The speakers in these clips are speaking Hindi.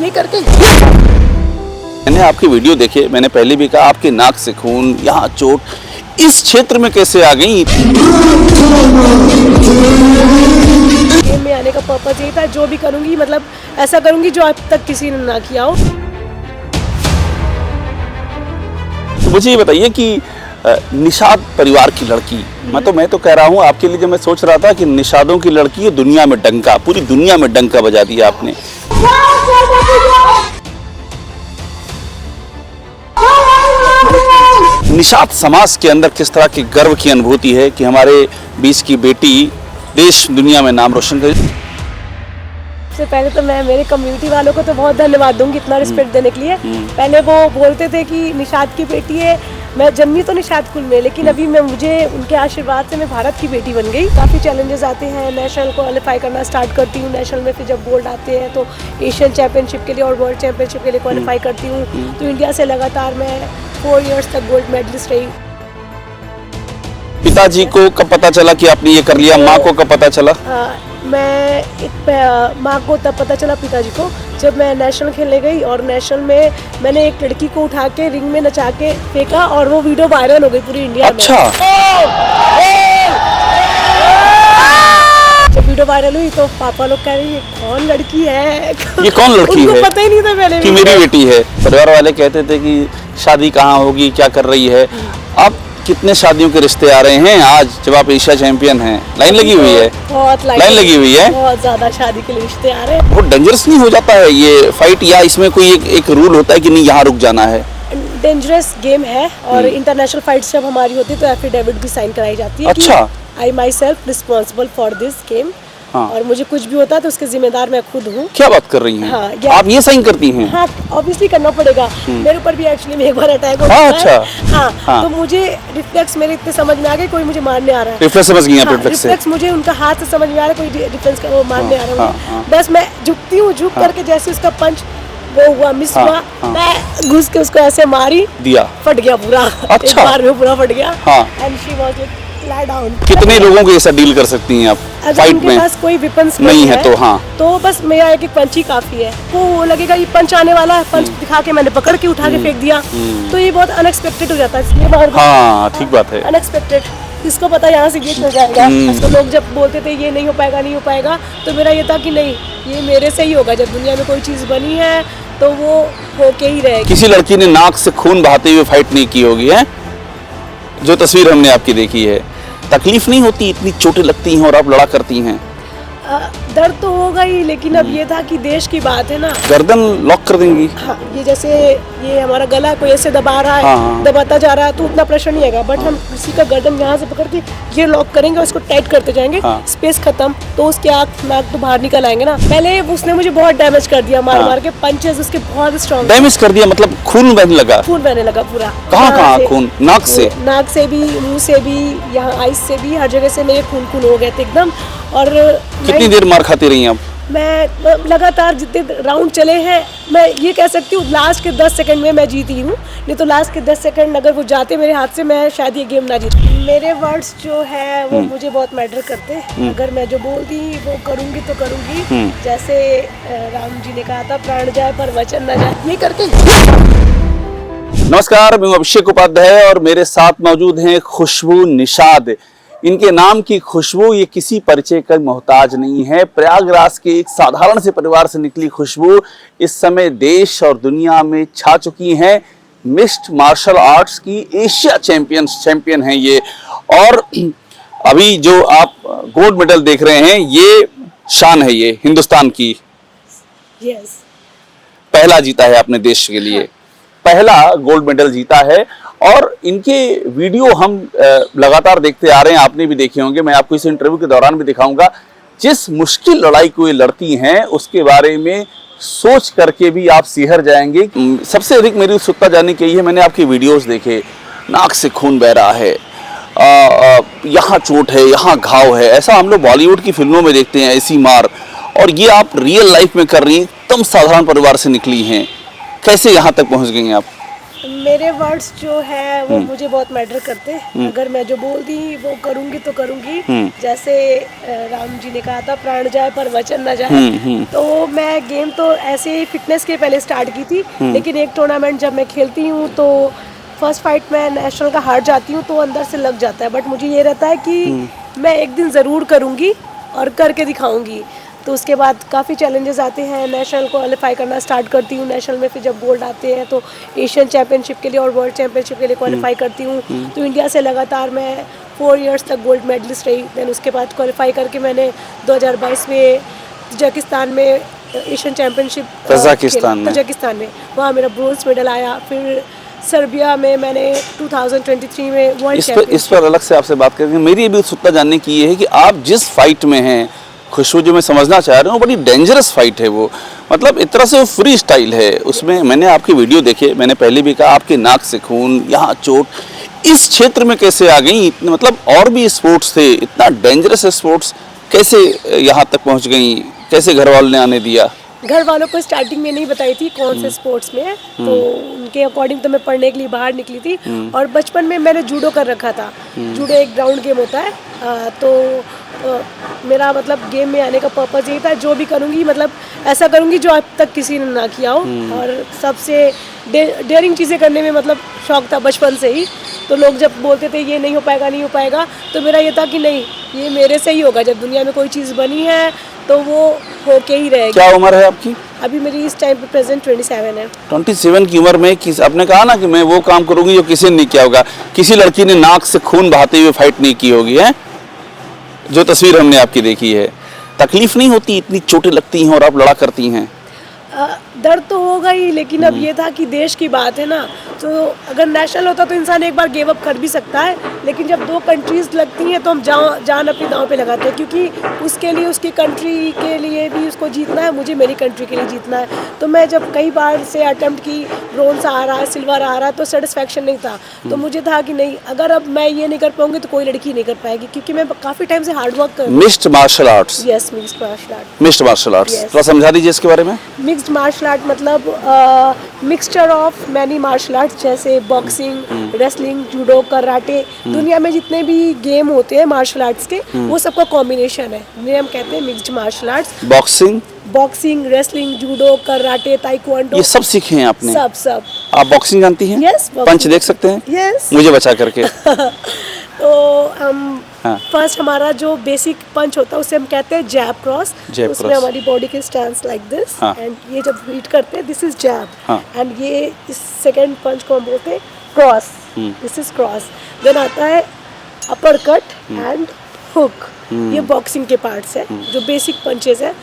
ये करके। मैंने आपकी वीडियो देखे, मैंने पहले भी कहा आपके नाक से खून, यहाँ चोट, इस क्षेत्र में कैसे आ गई? गेम में आने का पर्पज यही था, जो भी करूंगी मतलब ऐसा करूंगी जो आज तक किसी ने ना किया हो। तो मुझे ये बताइए कि निषाद परिवार की लड़की, मैं तो कह रहा हूँ आपके लिए, जब मैं सोच रहा था कि निषादों की लड़की है, दुनिया में डंका, पूरी दुनिया में डंका बजा दिया आपने। निषाद समाज के अंदर किस तरह की गर्व की अनुभूति है कि हमारे बीच की बेटी देश दुनिया में नाम रोशन करे। सबसे पहले तो मैं मेरे कम्युनिटी वालों को तो बहुत धन्यवाद दूंगी इतना रिस्पेक्ट देने के लिए। पहले वो बोलते थे कि निषाद की बेटी है, मैं जन्मी तो निषाद कुल में, लेकिन अभी मुझे उनके आशीर्वाद से मैं भारत की बेटी बन गई। काफ़ी चैलेंजेस आते हैं, नेशनल क्वालिफाई करना स्टार्ट करती हूँ, नेशनल में फिर जब गोल्ड आते हैं तो एशियन चैंपियनशिप के लिए और वर्ल्ड चैंपियनशिप के लिए क्वालिफाई करती हूँ। तो इंडिया से लगातार मैं 4 इयर्स तक गोल्ड मेडलिस्ट रही। पिताजी को कब पता चला कि आपने ये कर लिया? माँ को कब पता चला? माँ को तब पता चला, पिताजी को, जब मैं नेशनल खेलने गई और नेशनल में मैंने एक लड़की को उठा के रिंग में नचा के फेंका और वो वीडियो वायरल हो गई पूरी इंडिया में। अच्छा। जब वीडियो वायरल हुई तो पापा लोग कह रहे हैं ये कौन लड़की है? ये कौन लड़की है? उनको पता ही नहीं था पहले कि मेरी बेटी है। परिवार वाले कहते थे कि शादी कहाँ होगी, क्या कर रही है। अब कितने शादियों के रिश्ते आ रहे हैं आज जब आप एशिया चैंपियन हैं? लाइन लगी हुई है, बहुत लाइन लगी हुई है, बहुत ज्यादा शादी के लिए रिश्ते आ रहे हैं। बहुत डेंजरस नहीं हो जाता है ये फाइट, या इसमें कोई एक रूल होता है कि नहीं यहाँ रुक जाना है? डेंजरस गेम है और इंटरनेशनल फाइट्स जब हमारी होती है तो एफिडेविट भी साइन कराई जाती है। अच्छा। I myself responsible for this game. हाँ। और मुझे कुछ भी होता है तो उसके जिम्मेदार मैं खुद हूँ। क्या बात कर रही हैं? हाँ, आप ये साइन करती हैं? हाँ, ऑब्वियसली करना पड़ेगा। मेरे ऊपर भी एक्चुअली में एक बार अटैक हो हाँ, गया अच्छा। है। हाँ, तो मुझे रिफ्लेक्स मेरे इतने समझ में आ गए, कोई मुझे मारने आ रहा है। रिफ्लेक्स समझ गई आप? रिफ्लेक्स से रिफ्लेक्स मुझे उनका हाथ से समझ में आ रहा है, कोई डिफेंस का वो मारने आ रहा है। बस मैं झुकती हूँ, झुक करके जैसे उसका पंच वो हुआ, मिस हुआ, मैं घुस के उसको ऐसे मारी दिया, फट गया पूरा। अच्छा। एक बार में पूरा फट गया। हाँ। And she was like lie down. कितने लोगों को ऐसा डील कर सकती हैं आप फाइट में? पास कोई वेपन्स नहीं है तो हाँ, तो बस मेरा एक पंच ही काफी है। वो लगेगा ये पंच आने वाला है, पंच दिखा के मैंने पकड़ के उठा के फेंक दिया, तो ये बहुत अनएक्सपेक्टेड हो जाता है, इसलिए बाहर। हाँ, ठीक बात है। अनएक्सपेक्टेड, किसको पता यहाँ से ये चल जाएगा। तो लोग जब बोलते थे ये नहीं हो पाएगा, नहीं हो पाएगा, तो मेरा ये था कि नहीं, ये मेरे से ही होगा। जब दुनिया में कोई चीज बनी है तो वो होके ही रहेगी। किसी लड़की ने नाक से खून बहाते हुए फाइट नहीं की होगी है? जो तस्वीर हमने आपकी देखी है, तकलीफ नहीं होती? इतनी चोटें लगती हैं और आप लड़ा करती हैं। दर्द तो होगा ही, लेकिन अब ये था कि देश की बात है ना। गर्दन लॉक कर देंगी? हाँ, ये जैसे ये हमारा गला कोई ऐसे दबा रहा है, हाँ। दबाता जा रहा है तो उतना प्रेशर नहीं आएगा, बट हम किसी का गर्दन यहाँ से पकड़ के ये लॉक करेंगे, उसको टाइट करते जाएंगे। हाँ। स्पेस खत्म तो उसके आँख नाक तो बाहर निकल आएंगे ना। पहले उसने मुझे बहुत डैमेज कर दिया, मार मार के, पंचेस उसके बहुत स्ट्रॉन्ग। डैमेज कर दिया मतलब खून बहने लगा? खून बहने लगा पूरा। कहाँ खून? नाक से? नाक से भी, मुंह से भी, यहाँ आइस से भी, हर जगह से मेरे खून हो गए थे एकदम। और कितनी देर मार खाती रही आप? मैं लगातार जितने राउंड चले हैं, मैं ये कह सकती हूँ लास्ट के 10 सेकंड में मैं जीती हूँ, नहीं तो लास्ट के 10 सेकंड अगर वो जाते मेरे हाथ से, मैं शायद ये गेम ना जीती। मेरे वर्ड्स जो है वो मुझे बहुत मैटर करते हैं। अगर मैं जो बोलती वो करूँगी तो करूँगी। जैसे राम जी ने कहा था, प्राण जाए पर वचन न जाए, ये करके। नमस्कार, मैं अभिषेक उपाध्याय और मेरे साथ मौजूद हैं खुशबू निषाद। इनके नाम की खुशबू ये किसी परिचय का मोहताज नहीं है। प्रयागराज के एक साधारण से परिवार से निकली खुशबू इस समय देश और दुनिया में छा चुकी हैं। मिक्स्ड मार्शल आर्ट्स की एशिया चैंपियन हैं ये। और अभी जो आप गोल्ड मेडल देख रहे हैं, ये शान है ये हिंदुस्तान की। यस, पहला जीता है अपने देश के लिए, पहला गोल्ड मेडल जीता है। और इनके वीडियो हम लगातार देखते आ रहे हैं, आपने भी देखे होंगे, मैं आपको इस इंटरव्यू के दौरान भी दिखाऊंगा। जिस मुश्किल लड़ाई को ये लड़ती हैं उसके बारे में सोच करके भी आप सिहर जाएंगे। सबसे अधिक मेरी उत्सुकता जानने की है, मैंने आपके वीडियोस देखे, नाक से खून बह रहा है, यहाँ चोट है, यहाँ घाव है, ऐसा हम लोग बॉलीवुड की फिल्मों में देखते हैं ऐसी मार, और ये आप रियल लाइफ में कर रही हैं। एकदम साधारण परिवार से निकली हैं, कैसे यहाँ तक पहुँच गई हैं आप? मेरे वर्ड्स जो है वो मुझे बहुत मैटर करते हैं। अगर मैं जो बोल दी वो करूंगी तो करूंगी। जैसे राम जी ने कहा था प्राण जाए पर वचन न जाए। तो मैं गेम तो ऐसे ही फिटनेस के पहले स्टार्ट की थी, लेकिन एक टूर्नामेंट जब मैं खेलती हूँ तो फर्स्ट फाइट में नेशनल का हार जाती हूँ तो अंदर से लग जाता है, बट मुझे ये रहता है कि मैं एक दिन ज़रूर करूँगी और करके दिखाऊंगी। तो उसके बाद काफ़ी चैलेंजेस आते हैं, नेशनल क्वालिफाई करना स्टार्ट करती हूँ। नेशनल में फिर जब गोल्ड आते हैं तो एशियन चैम्पियनशिप के लिए और वर्ल्ड चैम्पियनशिप के लिए क्वालिफाई करती हूँ। तो इंडिया से लगातार मैं 4 इयर्स तक गोल्ड मेडलिस्ट रही। देन उसके बाद क्वालिफाई करके मैंने 2022 में तजाकिस्तान में एशियन चैम्पियनशिप तजाकिस्तान में वहाँ मेरा ब्रोंज मेडल आया। फिर सर्बिया में मैंने 2023 में वर्ल्ड इस पर अलग से आपसे बात करेंगे। मेरी भी उत्सुकता जानने की ये है कि आप जिस फाइट में हैं, खुशबू, जो मैं समझना चाह रहा हूँ, बड़ी डेंजरस फाइट है वो, मतलब एक तरह से फ्री स्टाइल है उसमें। मैंने आपकी वीडियो देखी, मैंने पहले भी कहा आपके नाक से खून, यहाँ चोट, इस क्षेत्र में कैसे आ गई? मतलब और भी स्पोर्ट्स थे, इतना डेंजरस स्पोर्ट्स कैसे यहाँ तक पहुँच गई? कैसे घर वालों ने आने दिया? घर वालों को स्टार्टिंग में नहीं बताई थी कौन से स्पोर्ट्स में है, तो उनके अकॉर्डिंग तो मैं पढ़ने के लिए बाहर निकली थी। और बचपन में मैंने जूडो कर रखा था। जूडो एक ग्राउंड गेम होता है, तो मेरा मतलब गेम में आने का पर्पज़ यही था, जो भी करूँगी मतलब ऐसा करूँगी जो अब तक किसी ने ना किया हो। और सबसे डेयरिंग चीज़ें करने में मतलब शौक था बचपन से ही। तो लोग जब बोलते थे ये नहीं हो पाएगा, तो मेरा ये था कि नहीं, ये मेरे से ही होगा। जब दुनिया में कोई चीज़ बनी है तो वो होके ही रहेगी। क्या उम्र है आपकी? अभी मेरी इस टाइम पे प्रेजेंट 27 है। 27 की उम्र में आपने कहा ना कि मैं वो काम करूंगी जो किसी ने नहीं किया होगा। किसी लड़की ने नाक से खून बहाते हुए फाइट नहीं की होगी, है? जो तस्वीर हमने आपकी देखी है, तकलीफ नहीं होती? इतनी चोटें लगती हैं और आप लड़ा करती हैं। दर्द तो होगा ही, लेकिन अब ये था कि देश की बात है ना, तो अगर नेशनल होता तो इंसान एक बार गिव अप कर भी सकता है। लेकिन जब 2 कंट्रीज लगती हैं तो हम जान अपनी दांव पे लगाते हैं, क्योंकि उसके लिए उसकी कंट्री के लिए भी उसको जीतना है, मुझे मेरी कंट्री के लिए जीतना है। तो मैं जब कई बार से अटेम्प्ट की, ब्रोंज आ रहा है, सिल्वर आ रहा है, तो सेटिस्फेक्शन नहीं था। तो मुझे था कि नहीं, अगर अब मैं ये नहीं कर पाऊंगी तो कोई लड़की नहीं कर पाएगी, क्योंकि मैं काफ़ी टाइम से हार्ड वर्क कर रही हूँ। Mixed martial arts? Yes, mixed martial art. Mixed martial arts थोड़ा समझा दीजिए इसके बारे में। मिक्स्ड मार्शल आर्ट मतलब mixture of many martial arts, जैसे बॉक्सिंग, रेसलिंग, जूडो, कराटे। दुनिया में जितने भी गेम होते हैं मार्शल आर्ट्स के, वो सबका कॉम्बिनेशन है, जिन्हें हम कहते हैं mixed martial arts. Boxing, wrestling, judo, karate, taekwondo, ये सब सीखे हैं आपने? सब। आप बॉक्सिंग जानती हैं? यस। पंच देख सकते हैं? यस। मुझे बचा करके। तो हम फर्स्ट हमारा जो बेसिक पंच होता है उसे हम कहते हैं जैब क्रॉस। उसमें हमारी बॉडी की स्टैंस लाइक दिस, एंड ये जब हिट करते हैं दिस इज जैब, एंड ये इस सेकंड पंच को हम बोलते हैं cross, this is cross. Then आता है अपर कट एंड हुक, ये बॉक्सिंग के पार्ट्स है जो बेसिक पंचेस है,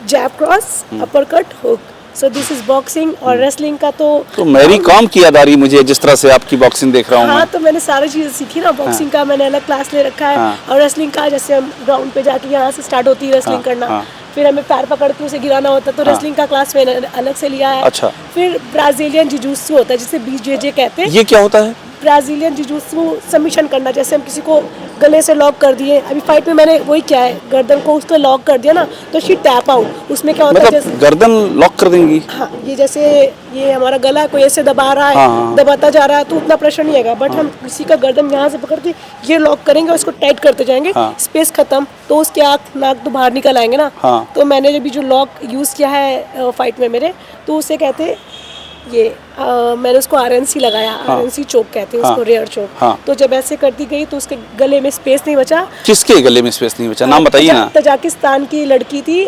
jab cross, uppercut, hook. So this is boxing. और रेसलिंग का तो मेरी कॉम की याद आ रही मुझे, जिस तरह से आपकी बॉक्सिंग देख रहा हूँ। हाँ, तो मैंने सारी चीज़ें सीखी ना। बॉक्सिंग का मैंने अलग क्लास ले रखा है, और रेसलिंग का जैसे हम ग्राउंड पे जाके यहाँ से स्टार्ट होती है रेसलिंग करना, फिर हमें पैर पकड़ के उसे गिराना होता है, तो रेसलिंग का क्लास मैंने अलग से लिया है। अच्छा। फिर ब्राजीलियन जिजूत्सु होता है जिसे BJJ कहते हैं। ये क्या होता है? ब्राजीलियन जिजूत्सु सबमिशन करना, जैसे हम किसी को गले से लॉक कर दिए, अभी फाइट में मैंने वही क्या है, गर्दन को उसको लॉक कर दिया ना, तो शी टैप आउट। उसमें क्या होता है, मतलब गर्दन लॉक कर देंगी? हाँ, ये जैसे ये हमारा गला कोई ऐसे दबा रहा है, दबाता जा रहा है, तो उतना प्रेशर नहीं आएगा, बट हम किसी का गर्दन यहाँ से पकड़ के ये लॉक करेंगे, उसको टाइट करते जाएंगे, स्पेस खत्म, तो उसके आँख नाक तो बाहर निकल आएंगे ना। तो मैंने जब जो लॉक यूज़ किया है फाइट में मेरे, तो उसे कहते हैं ये मैंने उसको RNC लगाया, RNC चोक कहते हैं उसको, रेयर चोक। तो जब ऐसे करती गई तो उसके गले में स्पेस नहीं बचा। किसके गले में स्पेस नहीं बचा? नाम बताइए ना। तजाकिस्तान की लड़की थी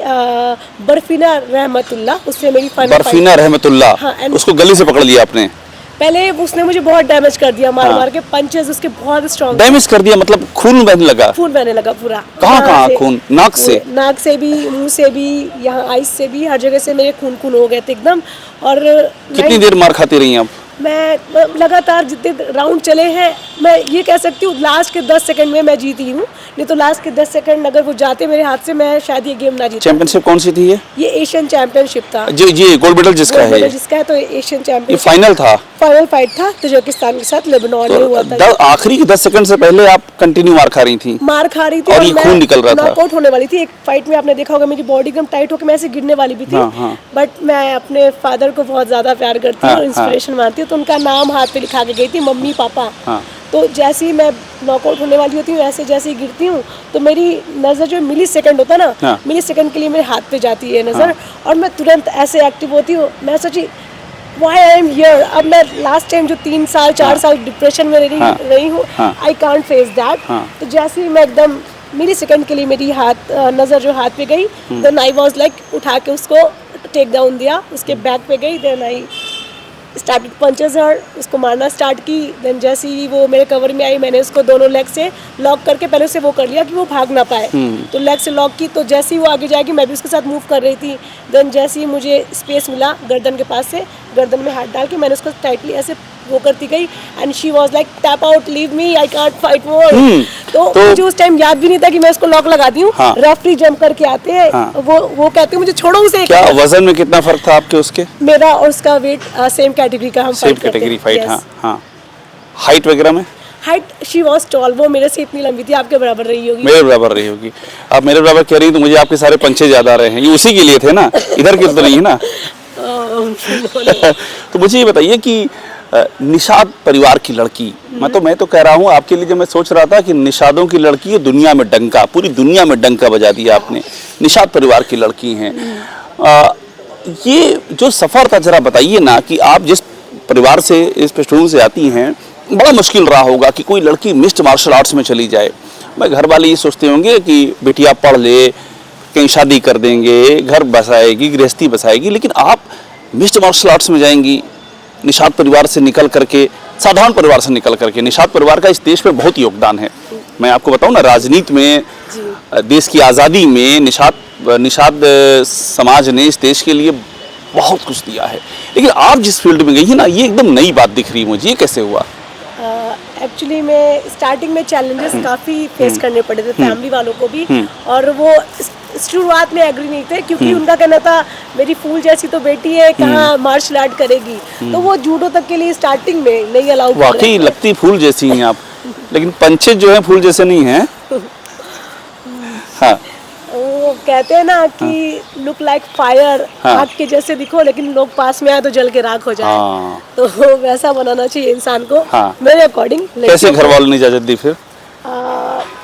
बर्फीना रहमतुल्ला, उससे मेरी फाइनल। बर्फीना रहमतुल्ला, उसको गले से पकड़ लिया आपने? पहले उसने मुझे बहुत डैमेज कर दिया, मार के पंचेस उसके बहुत स्ट्रॉन्ग। डैमेज कर दिया मतलब खून बहने लगा? खून बहने लगा पूरा। कहाँ खून? नाक से? नाक से भी, मुंह से भी, यहाँ आइस से भी, हर जगह से मेरे खून हो गए थे एकदम। और कितनी देर मार खाती रही आप? मैं लगातार जितने राउंड चले हैं, मैं ये कह सकती हूँ लास्ट के 10 सेकंड में मैं जीती हूँ, नहीं तो लास्ट के 10 सेकंड अगर वो जाते मेरे हाथ से, मैं शायद ये गेम ना जीती। चैंपियनशिप कौन सी थी ये एशियन चैंपियनशिप था। जी, गोल्ड मेडल जिसका है तो एशियन चैंपियन। ये फाइनल था? फाइनल फाइट था तजाकिस्तान के साथ, लेबनान में हुआ था। आखिरी के 10 सेकंड से पहले आप कंटिन्यू मार खा रही थी और ये खून निकल रहा था, नॉकआउट होने वाली थी। एक फाइट में आपने देखा होगा मेरी बॉडी एकदम टाइट होकर मैं ऐसे गिरने वाली भी थी, बट मैं अपने फादर को बहुत ज्यादा प्यार करती हूँ, इंस्पिरेशन मानती हूँ, तो उनका नाम हाथ पे लिखा के गई थी, मम्मी पापा। हाँ। तो जैसे ही मैं नॉकआउट होने वाली होती हूँ, ऐसे जैसे ही गिरती हूँ तो मेरी नज़र जो मिली सेकंड होता है ना, हाँ। मिली सेकंड के लिए मेरे हाथ पे जाती है नज़र, और मैं तुरंत ऐसे एक्टिव होती हूँ। मैं सोची वाई आई एम हियर। अब मैं लास्ट टाइम जो 3 साल 4 साल डिप्रेशन में रही हूँ, आई कांट फेस दैट। तो जैसे ही मैं एकदम मिली सेकंड के लिए मेरी नज़र जो हाथ पे गई, देन आई वाज लाइक उठा के उसको टेक डाउन दिया, उसके बैक पे गई, देन आई स्टार्टेड पंचेस हर, उसको मारना स्टार्ट की। देन जैसे ही वो मेरे कवर में आई, मैंने उसको दोनों लेग से लॉक करके पहले उसे वो कर लिया कि वो भाग ना पाए। तो लेग से लॉक की, तो जैसे ही वो आगे जाएगी मैं भी उसके साथ मूव कर रही थी। देन जैसे ही मुझे स्पेस मिला गर्दन के पास से, गर्दन में हाथ डाल के मैंने उसको टाइटली ऐसे वो करती गई, and she was like tap out, leave me, I can't fight more. तो मुझे उस टाइम याद भी नहीं था कि मैं उसको लॉक लगा दी हूँ। रेफरी जंप करके आते हैं, वो कहते हैं मुझे छोड़ो उसे। क्या वजन में कितना फर्क था आपके उसके? मेरा और उसका वेट सेम कैटेगरी का, हम सेम कैटेगरी फाइट। हाँ हाँ। हाइट वगैरह में? हाइट शी वाज टॉल, वो मेरे से इतनी लंबी थी, आपके बराबर रही होगी। मेरे बराबर रही होगी। आप मेरे बराबर कह रही हैं तो मुझे आपके सारे पंचे याद आ रहे हैं, ये उसी के लिए थे ना, इधर के तो नहीं है ना। तो मुझे ये बताइए कि निषाद परिवार की लड़की, मैं तो कह रहा हूँ आपके लिए, जब मैं सोच रहा था कि निषादों की लड़की है, दुनिया में डंका, पूरी दुनिया में डंका बजा दिया आपने। निषाद परिवार की लड़की हैं। ये जो सफर था जरा बताइए ना, कि आप जिस परिवार से, इस पृष्ठभूमि से आती हैं, बड़ा मुश्किल रहा होगा कि कोई लड़की मिक्स्ड मार्शल आर्ट्स में चली जाए। मैं घर वाले ये सोचते होंगे कि बेटिया पढ़ ले, कहीं शादी कर देंगे, घर बसाएगी, गृहस्थी बसाएगी, लेकिन आप मिक्स्ड मार्शल आर्ट्स में जाएंगी, निषाद परिवार से निकल करके, साधारण परिवार से निकल करके। निषाद परिवार का इस देश में बहुत योगदान है। मैं आपको बताऊं ना, राजनीति में, देश की आज़ादी में निषाद समाज ने इस देश के लिए बहुत कुछ दिया है। लेकिन आप जिस फील्ड में गई है ना, ये एकदम नई बात दिख रही है मुझे, ये कैसे हुआ? एक्चुअली मैं स्टार्टिंग में चैलेंजेस काफ़ी फेस करने पड़े थे फैमिली वालों को भी, और वो शुरुआत में एग्री नहीं थे, क्योंकि उनका कहना था मेरी फूल जैसी तो बेटी है, कहाँ मार्शल आर्ट करेगी। तो वो जूडो तक के लिए स्टार्टिंग में नहीं अलाउ कर रहे थे। वाकई लगती फूल जैसी हैं आप, लेकिन पंचे जो हैं फूल जैसे नहीं हैं। हाँ। वो कहते हैं ना कि लुक लाइक फायर, आग के जैसे दिखो, लेकिन लोग पास में आए तो जल के राख हो जाए। तो वैसा बनाना चाहिए इंसान को, मेरे अकॉर्डिंग। कैसे घर वालों ने इजाजत दी फिर?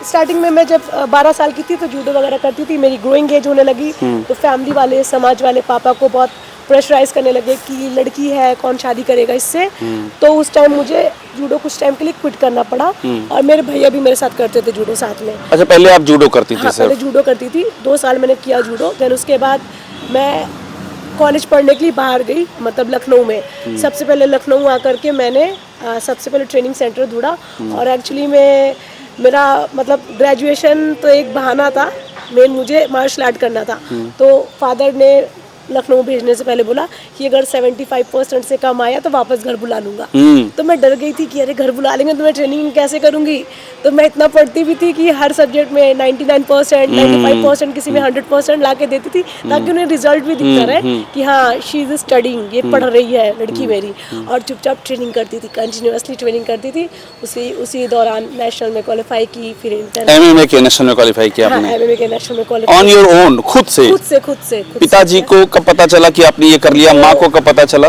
स्टार्टिंग में मैं जब 12 साल की थी तो जूडो वगैरह करती थी, मेरी ग्रोइंग एज होने लगी, तो फैमिली वाले, समाज वाले पापा को बहुत प्रेशराइज करने लगे कि लड़की है, कौन शादी करेगा इससे। तो उस टाइम मुझे जूडो कुछ टाइम के लिए क्विट करना पड़ा, और मेरे भैया भी मेरे साथ करते थे जूडो साथ में। अच्छा, पहले आप जूडो करती थी? हाँ, पहले जूडो करती थी, 2 साल मैंने किया जूडो। देन उसके बाद मैं कॉलेज पढ़ने के लिए बाहर गई, मतलब लखनऊ में। सबसे पहले लखनऊ आकर के मैंने सबसे पहले ट्रेनिंग सेंटर ढूंढा, और एक्चुअली मेरा मतलब ग्रेजुएशन तो एक बहाना था, मेन मुझे मार्शल आर्ट करना था। तो फादर ने लखनऊ भेजने से पहले बोला कि अगर 75% से कम आया तो वापस घर बुला लूंगा। तो मैं डर गई थी कि अरे घर बुला लेंगे तो मैं ट्रेनिंग कैसे करूंगी। तो मैं इतना पढ़ती भी थी कि हर सब्जेक्ट में 99%, 95%, किसी में 100% ला के देती थी, ताकि उन्हें रिजल्ट भी दिखता रहे कि हाँ शी इज स्टडिंग, ये पढ़ रही है लड़की मेरी। और चुपचाप ट्रेनिंग करती थी, कंटिन्यूअसली ट्रेनिंग करती थी। उसी दौरान नेशनल में क्वालिफाई की, फिर एमएमए के नेशनल में क्वालिफाई किया आपने? एमएमए के नेशनल में क्वालिफाई ऑन योर ओन, खुद से? खुद से। पिताजी को कब पता चला कि आपने ये कर लिया? माँ को कब पता चला?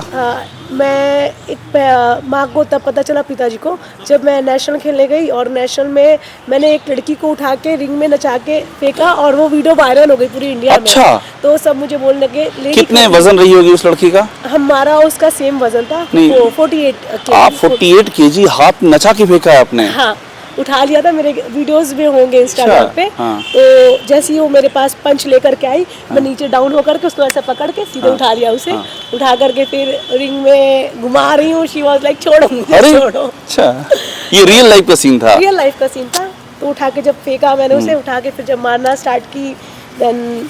माँ को तब पता चला, पिताजी को, जब मैं नेशनल खेलने गई, और नेशनल में मैंने एक लड़की को उठा के रिंग में नचा के फेंका, और वो वीडियो वायरल हो गई पूरी इंडिया में। तो सब मुझे बोलने लगे। कितने वजन रही होगी उस लड़की का? हमारा उसका सेम वजन था, 48 kg। आप 48 kg हाथ नचा के फेंका है आपने? हाँ, उठा लिया था, मेरे वीडियोस भी होंगे इंस्टाग्राम पे। तो जैसे ही वो मेरे पास पंच लेकर के आई, मैं नीचे डाउन होकर के उसको ऐसे पकड़ के सीधे उठा लिया उसे। उठा करके फिर रिंग में घुमा रही हूँ, शी वाज लाइक छोड़ो मुझे, छोड़ो। अच्छा, ये रियल लाइफ का सीन था? रियल लाइफ का सीन था। तो उठा के जब फेंका मैंने उसे, उठा के फिर जब मारना स्टार्ट की, देन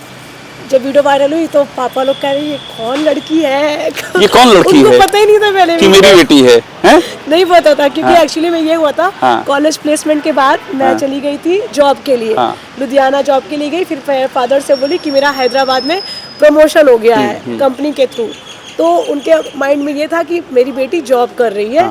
जब वीडियो वायरल हुई तो पापा लोग कह रहे ये कौन लड़की है? ये कौन लड़की है? पता ही नहीं था पहले कि मेरी बेटी है, हैं? नहीं पता था, क्योंकि एक्चुअली में ये हुआ था, कॉलेज प्लेसमेंट के बाद मैं चली गई थी जॉब के लिए, लुधियाना जॉब के लिए गई। फिर फादर से बोली कि मेरा हैदराबाद में प्रमोशन हो गया है कंपनी के थ्रू। तो उनके माइंड में ये था कि मेरी बेटी जॉब कर रही है,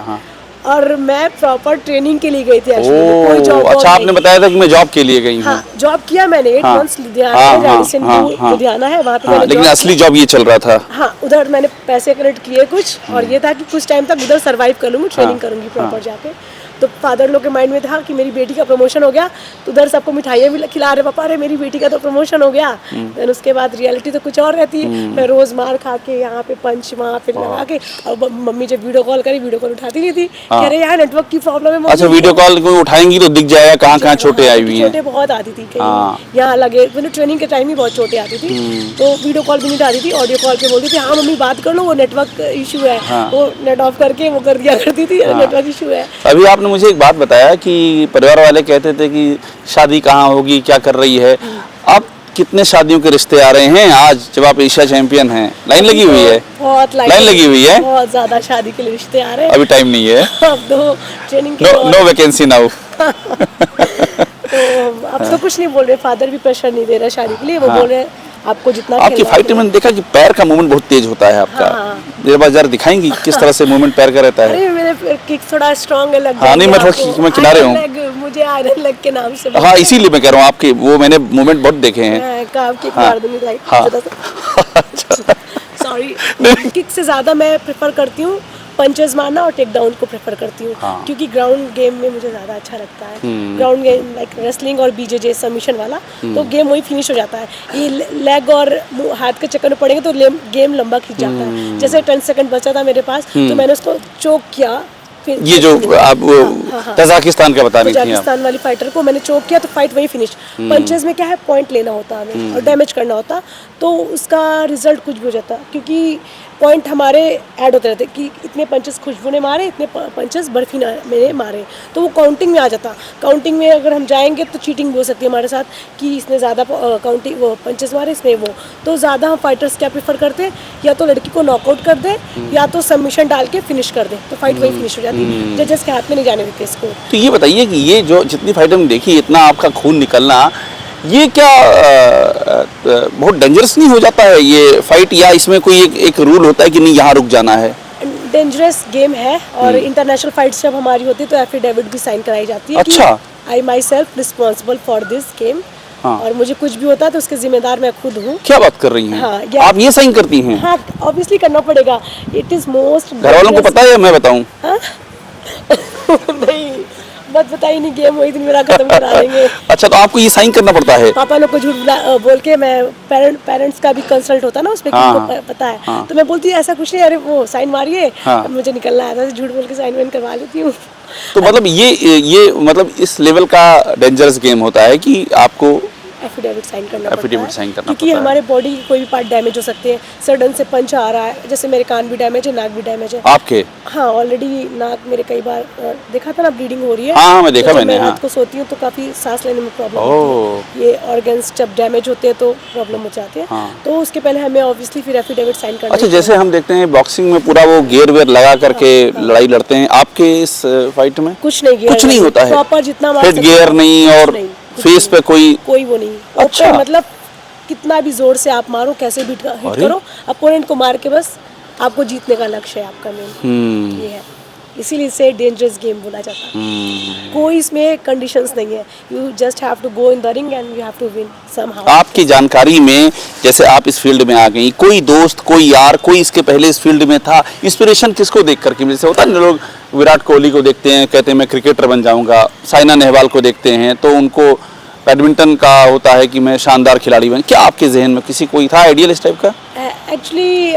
और मैं प्रॉपर ट्रेनिंग के लिए गई थी एक्चुअली, कोई जॉब। अच्छा, आपने बताया था कि मैं जॉब के लिए गई हूँ। हाँ, जॉब किया मैंने 8 मंथ्स लुधियाना है, वहाँ पे मैंने लेकिन job असली जॉब ये चल रहा था। हाँ, उधर मैंने पैसे कलेक्ट किए कुछ, और ये था कि कुछ टाइम तक उधर सरवाइव कर लूँगी, ट्रेनिंग करूँगी प्रॉपर जाके। तो फादर लोग के माइंड में था कि मेरी बेटी का प्रमोशन हो गया, तो उधर सबको मिठाइयाँ भी खिला रहे, पापा अरे मेरी बेटी का तो प्रमोशन हो गया। फिर उसके बाद रियलिटी तो कुछ और रहती है। मैं रोज मार खा के यहाँ पे पंच वहाँ पे लगा के, और मम्मी जब वीडियो कॉल करी, वीडियो कॉल उठाती नहीं थी, कह रहे यार नेटवर्क की प्रॉब्लम है। अच्छा, वीडियो कॉल कोई उठाएंगी तो दिख जाएगा कहाँ कहाँ चोटें आई हुई हैं। चोटें बहुत आती थी, कहीं यहाँ लगे, मतलब ट्रेनिंग के टाइम ही बहुत चोटें आती थी, तो वीडियो कॉल भी नहीं उठाती थी, ऑडियो कॉल पे बोलती थी हाँ मम्मी बात कर लो, वो नेटवर्क इशू है, वो नेट ऑफ करके वो कर दिया करती थी, नेटवर्क इशू है। अभी आपने मुझे एक बात बताया कि परिवार वाले कहते थे कि शादी कहाँ होगी, क्या कर रही है। अब कितने शादियों के रिश्ते आ रहे हैं आज जब आप एशिया चैंपियन हैं? लाइन लगी हुई है, बहुत लाइन लगी हुई है, बहुत ज्यादा शादी के लिए रिश्ते आ रहे हैं। अभी टाइम नहीं है, अब तो ट्रेनिंग नो वैकेंसी नाउ। तो अब तो कुछ नहीं बोल रहे, फादर भी प्रेशर नहीं दे रहे शादी के लिए, वो बोल रहे हैं आपको जितना आपकी फाइट में देखा कि पैर का मूवमेंट बहुत तेज होता है आपका। मेरे पास जरा दिखाएंगी किस तरह से मूवमेंट पैर का रहता है? अरे मेरे किक थोड़ा स्ट्रांग है, लग हाँ नहीं, मैं थोड़ा मैं किनारे हूँ, मुझे आयरन लेग के नाम से। हाँ इसीलिए मैं कह रहा हूँ, आपके वो मैंने मूवमेंट बहुत देखे हैं। काम किक मार दूंगी लाइक। सॉरी, किक से ज्यादा मैं प्रेफर करती हूँ पंचेस मारना और टेक डाउन को प्रेफर करती हूँ, क्योंकि ग्राउंड गेम में मुझे ज़्यादा अच्छा लगता है। ग्राउंड गेम लाइक रेसलिंग और बीजेजे सबमिशन वाला, तो गेम वही फिनिश हो जाता है। ये लेग और हाथ के चक्कर में पड़ेंगे तो गेम लंबा खींच जाता है। जैसे 10 सेकंड बचा था मेरे पास, तो मैंने उसको चोक किया। ये जो आप तजाकिस्तान का बता रही थी, तजाकिस्तान वाली फाइटर को मैंने चोक किया तो फाइट वही फिनिश। पंचेस में क्या है, पॉइंट लेना होता है हमें और डैमेज करना होता, तो उसका रिजल्ट कुछ भी हो जाता, क्योंकि पॉइंट हमारे ऐड होते रहते कि इतने पंचेस खुशबू ने मारे, इतने पंचेस बर्फी ने मारे, तो वो काउंटिंग में आ जाता। काउंटिंग में अगर हम जाएंगे तो चीटिंग भी हो सकती है हमारे साथ कि इसने ज़्यादा काउंटिंग वो पंचेस मारे, इसने वो। तो ज़्यादा हम फाइटर्स क्या प्रेफर करते हैं, या तो लड़की को नॉकआउट कर दें या तो सबमिशन डाल के फिनिश कर दें, तो फाइट वही फिनिश हो जाती है। जजेस के हाथ में नहीं जाने देते इसको। तो ये बताइए कि ये जो जितनी फाइट हमने देखी, इतना आपका खून निकलना, ये क्या बहुत डेंजरस नहीं हो जाता है ये फाइट, या इसमें कोई एक रूल होता है कि नहीं यहाँ रुक जाना है? डेंजरस गेम है, और इंटरनेशनल फाइट्स जब हमारी होती है तो एफिडेविट भी साइन कराई जाती है। अच्छा, I myself responsible for this game, और मुझे कुछ भी होता है तो उसके जिम्मेदार मैं खुद हूँ। क्या बात कर रही हैं? हाँ, आप ये साइन करती हैं? हाँ, ऑब्वियसली करना पड़ेगा। It is most. घर वालों को पता है मैं बताऊं? नहीं, मत बताइए, नहीं गेम वही दिन मेरा खत्म करा देंगे। अच्छा, तो आपको ये साइन करना पड़ता है? पापा लोग को झूठ बोल के, मैं पेरेंट्स का भी कंसल्ट होता है ना उसपे, किनको पता है, तो मैं बोलती हूँ ऐसा कुछ नहीं, अरे वो साइन मारिए, मुझे निकलना है, झूठ बोल के साइन वाइन करवा लेती हूँ। तो मतलब ये मतलब इस लेवल का डेंजरस गेम होता है कि आपको एफिडेविट साइन करना एफिडेविट साइन करना क्योंकि हमारे बॉडी के कोई भी पार्ट डैमेज हो सकते हैं। सडन से पंच आ रहा है, जैसे मेरे कान भी डैमेज है, नाक भी डैमेज है। आपके? हाँ, ऑलरेडी नाक मेरे कई बार देखा था ना, ब्लीडिंग हो रही है। हाँ, मैं देखा, तो मैंने। मैं रात को सोती हूँ तो काफी सांस लेने में प्रॉब्लम होती है। ये ऑर्गन्स जब डैमेज होते हैं तो प्रॉब्लम हो जाती है। तो उसके पहले हमें ऑब्वियसली फिर एफिडेविट साइन करना। अच्छा, जैसे हम देखते हैं बॉक्सिंग में पूरा वो गियर वेयर लगा करके लड़ाई लड़ते हैं, आपके इस फाइट में कुछ नहीं, कुछ नहीं होता है, प्रॉपर जितना हेड गियर नहीं, और फेस पे कोई वो नहीं। अच्छा, मतलब कितना भी जोर से आप मारो, कैसे भी हिट करो, अपोनेंट को मार के बस आपको जीतने का लक्ष्य है आपका मेन, ये है। इसीलिए इसे डेंजरस गेम बोला जाता है। कोई इसमें कंडीशंस नहीं है, you just have to go in the ring and you have to win somehow. आपकी जानकारी में जैसे आप इस फील्ड में आ गई, कोई दोस्त, कोई यार, कोई इसके पहले इस फील्ड में था, इंस्पिरेशन किसको देख करके? जैसे होता है ना, लोग विराट कोहली को देखते हैं, कहते हैं मैं क्रिकेटर बन जाऊंगा, साइना नेहवाल को देखते हैं तो उनको बैडमिंटन का होता है कि मैं शानदार खिलाड़ी बन। क्या आपके जहन में किसी कोई था आइडियल इस टाइप का? एक्चुअली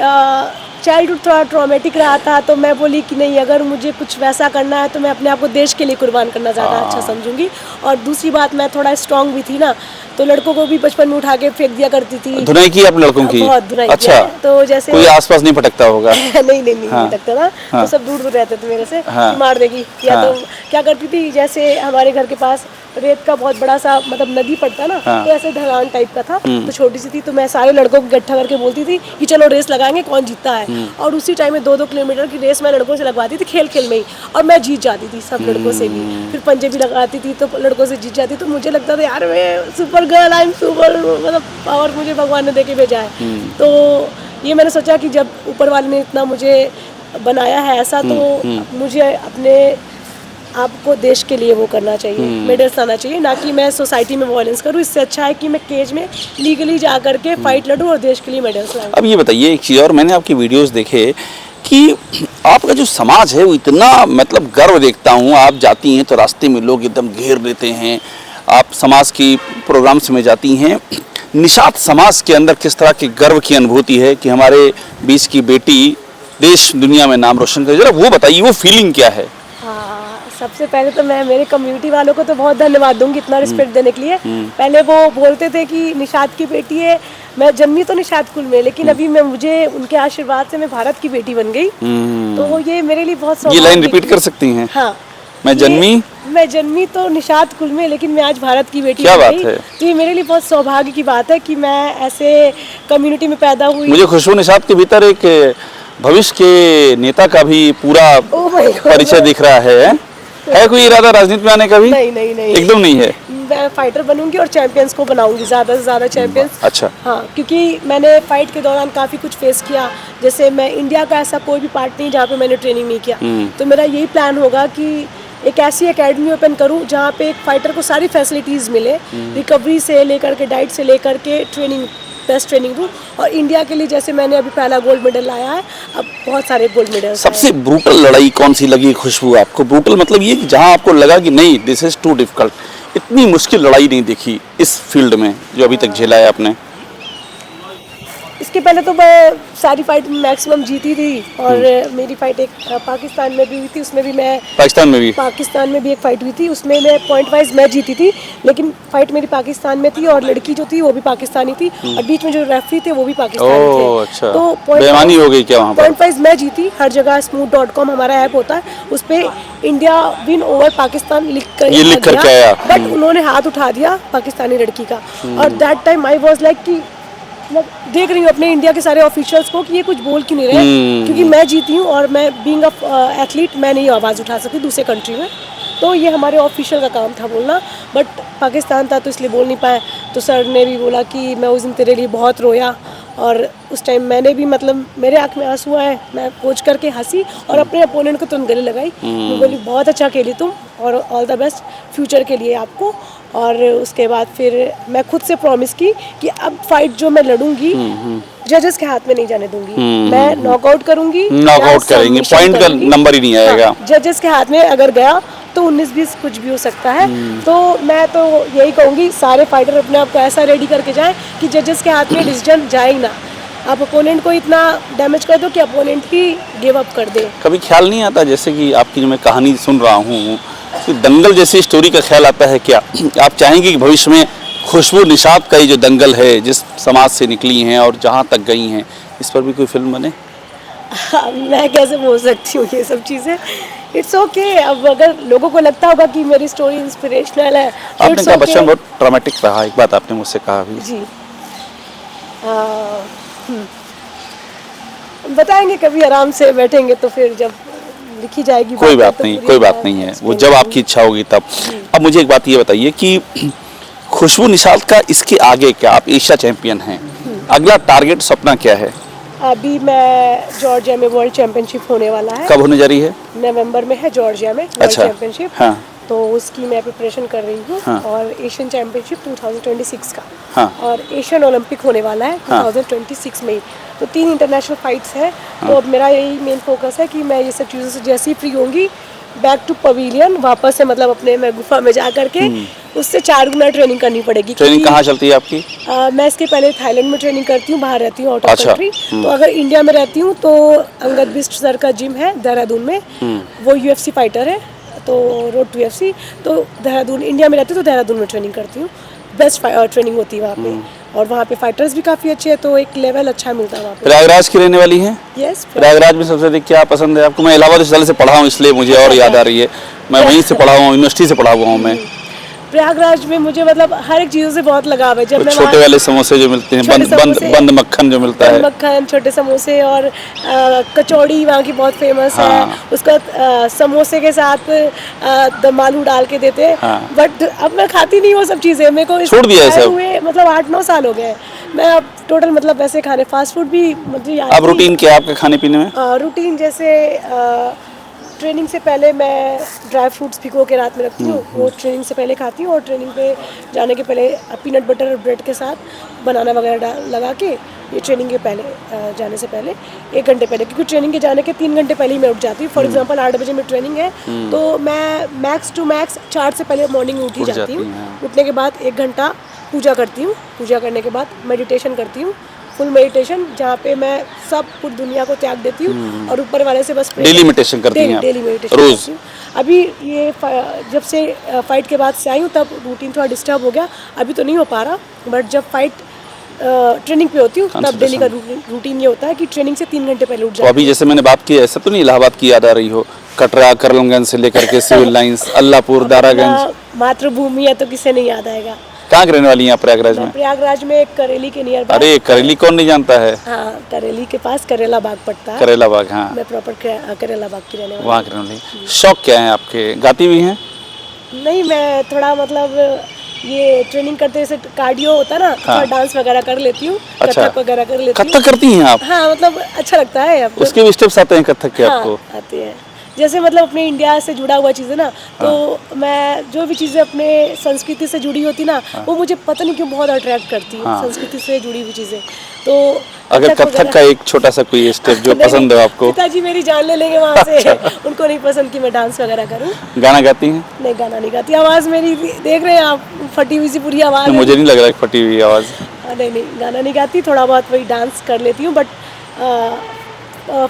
चाइल्डहुड थोड़ा ट्रॉमेटिक रहा था, तो मैं बोली कि नहीं, अगर मुझे कुछ वैसा करना है तो मैं अपने आप को देश के लिए कुर्बान करना ज़्यादा अच्छा समझूंगी। और दूसरी बात, मैं थोड़ा स्ट्रांग भी थी ना, तो लड़कों को भी बचपन में उठा के फेंक दिया करती थी। धुनाई की आप लड़कों की? बहुत धुनाई। अच्छा, तो जैसे कोई आसपास नहीं भटकता होगा? नहीं भटकता था। तो सब दूर दूर रहते थे मेरे से, मार देगी। या तो क्या करती थी, जैसे हमारे घर के पास रेत का बहुत बड़ा सा मतलब नदी पड़ता ना, तो ऐसे ढलान टाइप का था, तो छोटी सी थी, तो मैं सारे लड़कों को इकट्ठा करके बोलती थी कि चलो रेस लगाएंगे, कौन जीतता है। और उसी टाइम में 2-2 किलोमीटर की रेस मैं लड़कों से लगवाती थी, खेल खेल में ही, और मैं जीत जाती थी सब लड़कों से भी। फिर पंजे भी लगाती थी तो लड़कों से जीत जाती, तो मुझे लगता था यार मैं super girl, I am super, मतलब पावर मुझे भगवान ने देके भेजा है। तो ये मैंने सोचा कि जब ऊपर वाले ने इतना मुझे बनाया है ऐसा, तो मुझे अपने आपको देश के लिए वो करना चाहिए, मेडल्स लाना चाहिए, ना कि मैं सोसाइटी में वॉयलेंस करूँ। इससे अच्छा है कि मैं केज में लीगली जा करके फाइट लड़ूँ और देश के लिए मेडल्स लाऊं। अब ये बताइए एक चीज़ और, मैंने आपकी वीडियोस देखे कि आपका जो समाज है वो इतना मतलब गर्व देखता हूँ, आप जाती हैं तो रास्ते में लोग एकदम घेर लेते हैं, आप समाज की प्रोग्राम्स में जाती हैं, निषाद समाज के अंदर किस तरह की गर्व की अनुभूति है कि हमारे बीच की बेटी देश दुनिया में नाम रोशन करे, जरा वो बताइए, वो फीलिंग क्या है? सबसे पहले तो मैं मेरे कम्युनिटी वालों को तो बहुत धन्यवाद दूंगी इतना रिस्पेक्ट देने के लिए। पहले वो बोलते थे कि निषाद की बेटी है, मैं जन्मी तो निषाद कुल में, लेकिन अभी मुझे उनके आशीर्वाद से मैं भारत की बेटी बन गई। तो ये मेरे लिए बहुत ये लाइन रिपीट कर सकती हैं? हाँ, मैं जन्मी तो निषाद कुल में, लेकिन मैं आज भारत की बेटी क्या बन बात गई। है? तो ये मेरे लिए बहुत सौभाग्य की बात है कि मैं ऐसे कम्युनिटी में पैदा हुई। मुझे खुशबू निषाद के भीतर एक भविष्य के नेता का भी पूरा परिचय दिख रहा है कोई इरादा राजनीति में आने का भी? नहीं नहीं नहीं, एकदम नहीं है। मैं फाइटर बनूंगी और चैंपियंस को बनाऊंगी, ज़्यादा से ज़्यादा चैंपियंस। अच्छा। हाँ, क्योंकि मैंने फाइट के दौरान काफ़ी कुछ फेस किया। जैसे मैं इंडिया का ऐसा कोई भी पार्ट नहीं जहाँ पे मैंने ट्रेनिंग नहीं किया, तो मेरा यही प्लान होगा कि एक ऐसी एकेडमी ओपन करूँ जहाँ पे एक फाइटर को सारी फैसिलिटीज़ मिले, रिकवरी से लेकर के, डाइट से लेकर के, ट्रेनिंग, बेस्ट ट्रेनिंग दूँ। और इंडिया के लिए जैसे मैंने अभी पहला गोल्ड मेडल लाया है, अब बहुत सारे गोल्ड मेडल। सबसे ब्रूटल लड़ाई कौन सी लगी खुशबू आपको? ब्रूटल मतलब ये कि जहां आपको लगा कि नहीं, दिस इज टू डिफिकल्ट, इतनी मुश्किल लड़ाई नहीं देखी इस फील्ड में जो अभी तक झेला है आपने। इसके पहले तो मैं सारी फाइट मैक्सिमम जीती थी, और मेरी फाइट एक पाकिस्तान में भी हुई थी, उसमें भी मैं पाकिस्तान में भी एक फाइट हुई थी, उसमें मैं पॉइंट वाइज मैं जीती थी, लेकिन फाइट मेरी पाकिस्तान में थी और लड़की जो थी वो भी पाकिस्तानी थी, और बीच में जो रेफरी थे वो भी पाकिस्तानी थे। अच्छा। तो बेईमानी हो गई क्या वहाँ पर? पॉइंट वाइज मैं जीती। हर जगह smooth.com हमारा ऐप होता है, उस पर इंडिया विन ओवर पाकिस्तान लिख कर आया, बट उन्होंने हाथ उठा दिया पाकिस्तानी लड़की का। और that time I was like कि मैं देख रही हूँ अपने इंडिया के सारे ऑफिशियल्स को कि ये कुछ बोल क्यों नहीं रहे, क्योंकि मैं जीती हूँ और मैं बीइंग अ एथलीट मैं नहीं आवाज़ उठा सकती दूसरे कंट्री में। तो ये हमारे ऑफिशियल का काम था बोलना, बट पाकिस्तान था तो इसलिए बोल नहीं पाए। तो सर ने भी बोला कि मैं उस दिन तेरे लिए बहुत रोया, और उस टाइम मैंने भी मतलब मेरे आँख में आंसू आए, मैं कोच करके हंसी और अपने अपोनेंट को तुरंत गले लगाई। मैं बोली बहुत अच्छा खेली तुम, और ऑल द बेस्ट फ्यूचर के लिए आपको। और उसके बाद फिर मैं खुद से प्रॉमिस की कि अब फाइट जो मैं लड़ूंगी जजेस के हाथ में नहीं जाने दूंगी, मैं नॉकआउट करूंगी, नॉकआउट करेंगे, पॉइंट का नंबर ही नहीं आएगा। हाँ, जजेस के हाथ में अगर गया तो 19-20 कुछ भी हो सकता है। तो मैं तो यही कहूँगी सारे फाइटर अपने आप को ऐसा रेडी करके जाएं कि जजेस के हाथ में डिसीजन जाए ही ना, आप अपोनेंट को इतना डैमेज कर दो कि अपोनेंट ही गिव अप कर दे। कभी ख्याल नहीं आता, जैसे कि आपकी जो मैं कहानी सुन रहा हूँ, दंगल जैसी स्टोरी का ख्याल आता है क्या? आप चाहेंगे कि भविष्य में खुशबू निषाद का ये जो दंगल है, जिस समाज से निकली हैं और जहाँ तक गई हैं, इस पर भी कोई फिल्म बने? मैं कैसे बोल सकती हूँ ये सब चीज़ें, इट्स ओके। अब अगर लोगों को लगता होगा कि मेरी स्टोरी इंस्पिरेशनल है, आपने कहा बच्चन बहुत ट्रॉमेटिक रहा, एक बात आपने मुझसे कहा भी। जी, बताएंगे कभी, आराम से बैठेंगे तो फिर जब लिखी जाएगी। कोई बात नहीं है, वो जब आपकी इच्छा होगी तब। अब मुझे एक बात ये बताइए कि खुशबू निषाद का इसके आगे क्या, आप एशिया चैंपियन हैं, अगला टारगेट सपना क्या है? अभी मैं जॉर्जिया में वर्ल्ड चैंपियनशिप होने वाला है। कब होने जा रही है? नवंबर में है जॉर्जिया में वर्ल्ड चैंपियनशिप। हाँ। तो उसकी मैं प्रिपरेशन कर रही हूँ। हाँ। और एशियन चैंपियनशिप 2026 का। हाँ। और एशियन ओलंपिक होने वाला है 2026 में। तो 3 इंटरनेशनल फाइट्स हैं। तो अब मेरा यही मेन फोकस है कि मैं ये सब चीज़ों से जैसे ही फ्री होंगी, बैक टू पवेलियन, वापस से मतलब अपने मैं गुफा में जा करके उससे 4 गुना ट्रेनिंग करनी पड़ेगी। ट्रेनिंग कहाँ चलती है आपकी? मैं इसके पहले थाईलैंड में ट्रेनिंग करती हूँ, बाहर रहती हूँ आउट ऑफ कंट्री। तो अगर इंडिया में रहती हूँ तो अंगद बिष्ट सर का जिम है देहरादून में, वो UFC फाइटर है, तो रोड टू UFC। तो देहरादून, इंडिया में रहती हूँ तो देहरादून में ट्रेनिंग करती हूँ, बेस्ट ट्रेनिंग होती है वहाँ पे। और वहाँ पे फाइटर्स भी काफ़ी अच्छे हैं, तो एक लेवल अच्छा मिलता है वहाँ पे। प्रयागराज की रहने वाली हैं? यस। प्रयागराज में सबसे अधिक क्या पसंद है आपको? मैं इलाहाबाद से पहले से पढ़ा हूँ इसलिए मुझे और याद आ रही है, मैं वहीं से पढ़ा हूँ, यूनिवर्सिटी से पढ़ा हुआ हूँ मैं। प्रयागराज में मुझे मतलब हर एक चीज़ों से बहुत लगाव है। जब मैं छोटे वाले समोसे जो मिलते हैं, बंद मक्खन जो मिलता है, मक्खन, छोटे समोसे और कचौड़ी वहाँ की बहुत फेमस है। उसका समोसे के साथ दम आलू डाल के देते हैं। बट अब मैं खाती नहीं वो सब चीज़ें, मेरे को छोड़ दिया है सब। हुए मतलब 8-9 साल हो गए मैं अब टोटल मतलब वैसे खाने फास्ट फूड भी मुझे याद। अब रूटीन क्या है आपके खाने पीने में? रूटीन जैसे ट्रेनिंग से पहले मैं ड्राई फ्रूट्स भिगो के रात में रखती हूँ, वो ट्रेनिंग से पहले खाती हूँ। और ट्रेनिंग पे जाने के पहले पीनट बटर और ब्रेड के साथ बनाना वगैरह लगा के, ये ट्रेनिंग के पहले जाने से पहले 1 घंटे पहले, क्योंकि ट्रेनिंग के जाने के 3 घंटे पहले ही मैं उठ जाती हूँ। फॉर एग्जांपल 8 बजे में ट्रेनिंग है तो मैं मैक्स टू मैक्स 4 से पहले मॉर्निंग उठ ही जाती हूँ। उठने के बाद 1 घंटा पूजा करती हूँ, पूजा करने के बाद मेडिटेशन करती हूँ, फुल मेडिटेशन, जहाँ पे मैं सब पूरी दुनिया को त्याग देती हूँ और ऊपर वाले से बस डेली मेडिटेशन करती हैं? डेली मेडिटेशन रोज। अभी ये जब से फाइट के बाद से आई हूँ तब रूटीन थोड़ा डिस्टर्ब हो गया, अभी तो नहीं हो पा रहा। बट जब फाइट ट्रेनिंग पे होती हूँ तब डेली का रूटीन ये होता है कि ट्रेनिंग से 3 घंटे पहले उठ जाती हूँ। अभी जैसे मैंने बात की, ऐसा तो नहीं इलाहाबाद की याद आ रही हो? कटरा, करमगंज से लेकर के सिविल लाइंस, अल्लाहपुर, दारागंज, मातृभूमि है तो किसे नहीं याद आएगा। कहाँ के रहने वाली हैं आप प्रयागराज में? प्रयागराज में करेली के नियर। अरे करेली कौन नहीं जानता है? हाँ, करेली के पास करेला बाग पड़ता है। करेला बाग, हाँ। मैं प्रॉपर करेला बाग की रहने वाली। वहाँ के रहने वाली। शौक क्या है आपके? गाती भी हैं? नहीं, मैं थोड़ा मतलब ये ट्रेनिंग करते जैसे कार्डियो होता है ना, थोड़ा डांस वगैरह कर लेती हूँ। अच्छा, कथक वगैरह कर लेती हूँ। कथक करती हैं आप? हाँ, मतलब अच्छा लगता है। उसके भी स्टेप्स आते हैं कथक के आपको? आते हैं। जैसे मतलब अपने इंडिया से जुड़ा हुआ चीज़ है ना, तो मैं जो भी चीज़ें अपने संस्कृति से जुड़ी होती ना, वो मुझे पता नहीं क्यों बहुत अट्रैक्ट करती है। संस्कृति से जुड़ी हुई चीज़ें। तो अगर कथक का एक छोटा सा कोई स्टेप जो पसंद हो आपको? पिताजी मेरी जान ले लेंगे वहाँ से। उनको नहीं पसंद कि मैं डांस वगैरह करूँ। गाना गाती हैं? नहीं, गाना नहीं गाती। आवाज़ मेरी देख रहे हैं आप, फटी हुई सी पूरी आवाज़। मुझे नहीं लग रहा है फटी हुई आवाज़। नहीं, गाना नहीं गाती। थोड़ा बहुत वही डांस कर लेती हूँ, बट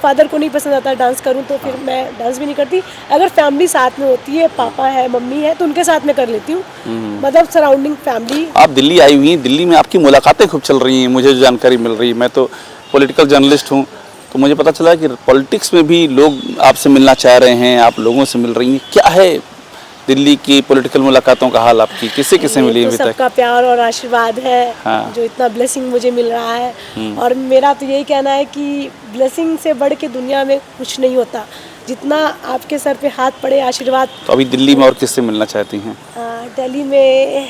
फादर को नहीं पसंद आता डांस करूं तो फिर मैं डांस भी नहीं करती। अगर फैमिली साथ में होती है, पापा है, मम्मी है, तो उनके साथ में कर लेती हूँ। मतलब सराउंडिंग फैमिली। आप दिल्ली आई हुई हैं, दिल्ली में आपकी मुलाकातें खूब चल रही हैं, मुझे जो जानकारी मिल रही है। मैं तो पॉलिटिकल जर्नलिस्ट हूँ, तो मुझे पता चला कि पॉलिटिक्स में भी लोग आपसे मिलना चाह रहे हैं, आप लोगों से मिल रही हैं। क्या है दिल्ली की पॉलिटिकल मुलाकातों का हाल आपकी? किससे किससे मिली अभी तक? सबका प्यार और आशीर्वाद है, जो इतना ब्लेसिंग मुझे मिल रहा है। और मेरा तो यही कहना है कि ब्लेसिंग से बढ़ के दुनिया में कुछ नहीं होता। जितना आपके सर पे हाथ पड़े आशीर्वाद। तो अभी दिल्ली में और किससे मिलना चाहती हैं? दिल्ली में